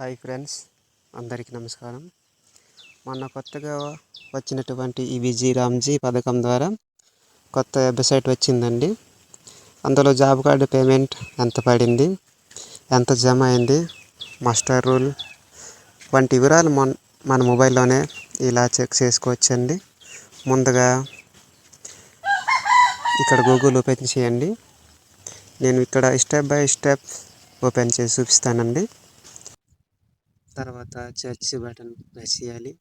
Hi friends, అందరికీ నమస్కారం. మొన్న కొత్తగా వచ్చినటువంటి ఈ విజీ రామ్జీ పథకం ద్వారా కొత్త వెబ్సైట్ వచ్చిందండి. అందులో జాబ్ కార్డు పేమెంట్ ఎంత పడింది, ఎంత జమ అయింది, మాస్టర్ రూల్ వంటి వివరాలు మన మొబైల్లోనే ఇలా చెక్ చేసుకోవచ్చండి. ముందుగా ఇక్కడ గూగుల్ ఓపెన్ చేయండి. నేను ఇక్కడ స్టెప్ బై స్టెప్ ఓపెన్ చేసి చూపిస్తానండి. తర్వాత సెర్చ్ బటన్ ప్రెస్ చేయాలి.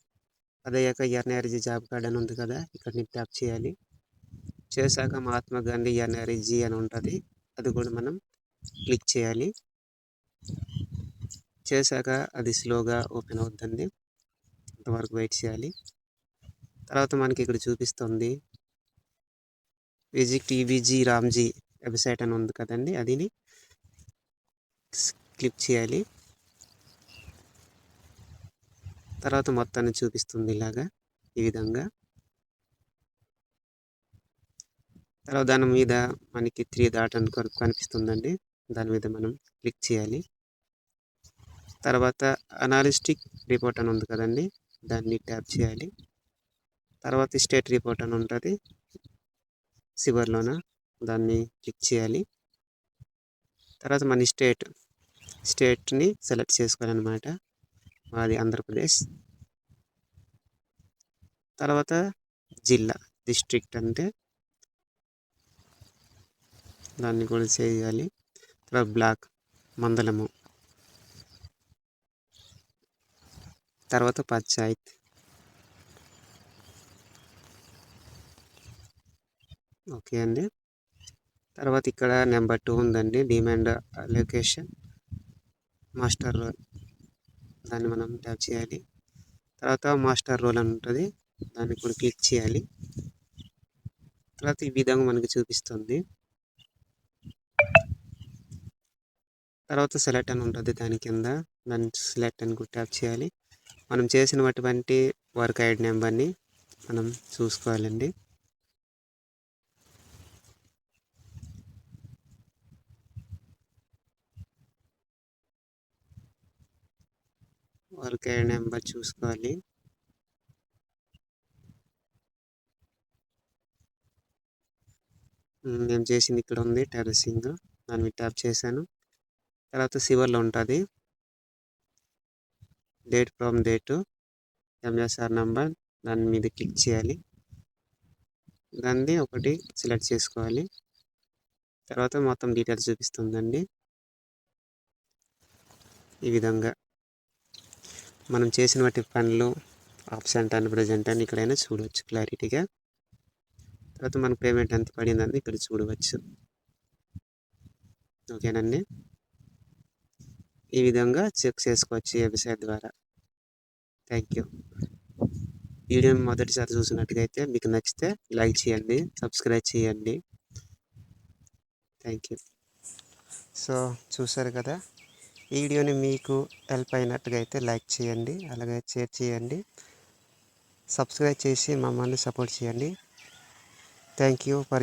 అదయ్యాక ఎన్ఆర్జీ జాబ్ కార్డ్ అని ఉంది కదా, ఇక్కడ ట్యాప్ చేయాలి. చేశాక మహాత్మా గాంధీ ఎన్ఆర్జీ అని ఉంటుంది, అది కూడా మనం క్లిక్ చేయాలి. చేశాక అది స్లోగా ఓపెన్ అవుతుంది, అంతవరకు వెయిట్ చేయాలి. తర్వాత మనకి ఇక్కడ చూపిస్తుంది విజిట్ విజీ రామ్జీ వెబ్సైట్ అని ఉంది కదండి, అదిని క్లిక్ చేయాలి. తర్వాత మొత్తాన్ని చూపిస్తుంది ఇలాగా, ఈ విధంగా. తర్వాత దాని మీద మనకి 3 డాట్ అని కనిపిస్తుందండి, దాని మీద మనం క్లిక్ చేయాలి. తర్వాత అనాలిస్టిక్ రిపోర్ట్ అని ఉంది కదండి, దాన్ని ట్యాప్ చేయాలి. తర్వాత స్టేట్ రిపోర్ట్ అని ఉంటుంది చివరిలోన, దాన్ని క్లిక్ చేయాలి. తర్వాత మన స్టేట్ని సెలెక్ట్ చేసుకోవాలన్నమాట, మాది ఆంధ్రప్రదేశ్. తర్వాత జిల్లా, డిస్ట్రిక్ట్ అంటే దాన్ని కూడా చేయాలి. తర్వాత బ్లాక్, మండలము. తర్వాత పంచాయత్. ఓకే అండి. తర్వాత ఇక్కడ నెంబర్ 2 ఉందండి, డిమాండ్ అలొకేషన్ మాస్టర్ రోల్, దాన్ని మనం ట్యాప్ చేయాలి. తర్వాత మాస్టర్ రోల్ అని ఉంటుంది, దాన్ని కూడా క్లిక్ చేయాలి. తర్వాత ఈ విధంగా మనకి చూపిస్తుంది. తర్వాత సెలెక్ట్ అని ఉంటుంది దాని కింద, దాన్ని సెలెక్ట్ అని కూడా ట్యాప్ చేయాలి. మనం చేసినటువంటి వర్క్ ఐడి నెంబర్ని మనం చూసుకోవాలండి. వర్క్ ఐడి నెంబర్ చూసుకోవాలి. నేను చేసింది ఇక్కడ ఉంది, టెర్రసింగ్, దాన్ని ట్యాప్ చేశాను. తర్వాత చివర్లో ఉంటుంది date from date, MSR number, దాని మీద క్లిక్ చేయాలి. దాన్ని ఒకటి సెలెక్ట్ చేసుకోవాలి. తర్వాత మొత్తం డీటెయిల్స్ చూపిస్తుందండి. ఈ విధంగా మనం చేసినటువంటి పనులు ఆబ్సెంట్ అని ప్రజెంట్ అని ఇక్కడైనా చూడవచ్చు క్లారిటీగా. తర్వాత మన పేమెంట్ ఎంత పడిందని ఇక్కడ చూడవచ్చు. ఓకేనండి, ఈ విధంగా చెక్ చేసుకోవచ్చు ఈ వెబ్సైట్ ద్వారా. Thank you. వీడియోని మొదటిసారి చూసినట్టుగైతే మీకు నచ్చితే లైక్ చేయండి, సబ్స్క్రైబ్ చేయండి. Thank you. సో చూసారు కదా, ఈ వీడియోని మీకు హెల్ప్ అయినట్టుగా అయితే లైక్ చేయండి, అలాగే షేర్ చేయండి, సబ్స్క్రైబ్ చేసి మమ్మల్ని సపోర్ట్ చేయండి. Thank you for